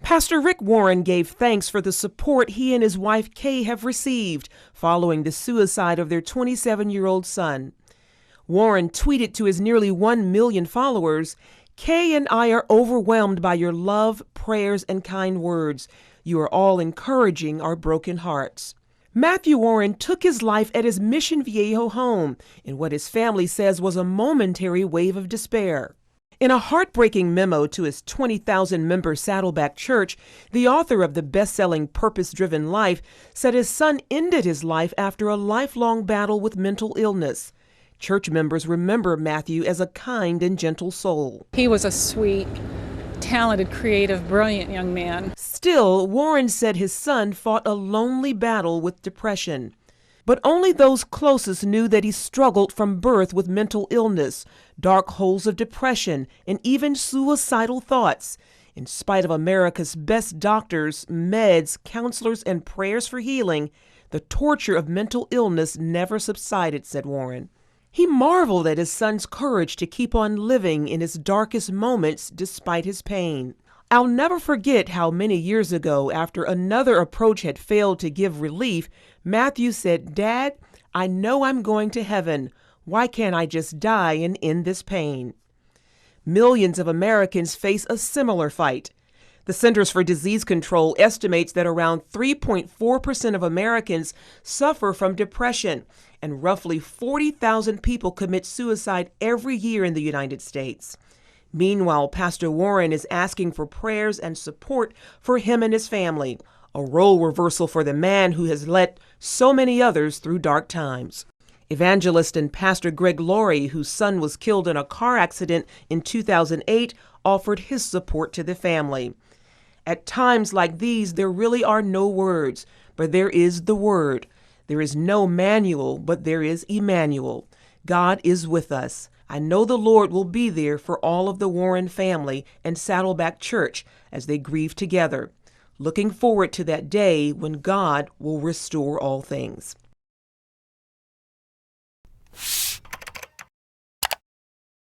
Pastor Rick Warren gave thanks for the support he and his wife Kay have received following the suicide of their 27-year-old son. Warren tweeted to his nearly 1 million followers, "Kay and I are overwhelmed by your love, prayers, and kind words. You are all encouraging our broken hearts." Matthew Warren took his life at his Mission Viejo home in what his family says was a momentary wave of despair. In a heartbreaking memo to his 20,000-member Saddleback Church, the author of the best-selling Purpose-Driven Life said his son ended his life after a lifelong battle with mental illness. Church members remember Matthew as a kind and gentle soul. He was a sweet, talented, creative, brilliant young man. Still, Warren said his son fought a lonely battle with depression. But only those closest knew that he struggled from birth with mental illness, dark holes of depression, and even suicidal thoughts. In spite of America's best doctors, meds, counselors, and prayers for healing, the torture of mental illness never subsided, said Warren. He marveled at his son's courage to keep on living in his darkest moments despite his pain. "I'll never forget how many years ago, after another approach had failed to give relief, Matthew said, 'Dad, I know I'm going to heaven. Why can't I just die and end this pain?'" Millions of Americans face a similar fight. The Centers for Disease Control estimates that around 3.4% of Americans suffer from depression, and roughly 40,000 people commit suicide every year in the United States. Meanwhile, Pastor Warren is asking for prayers and support for him and his family, a role reversal for the man who has led so many others through dark times. Evangelist and Pastor Greg Laurie, whose son was killed in a car accident in 2008, offered his support to the family. "At times like these, there really are no words, but there is the Word. There is no manual, but there is Emmanuel. God is with us. I know the Lord will be there for all of the Warren family and Saddleback Church as they grieve together. Looking forward to that day when God will restore all things."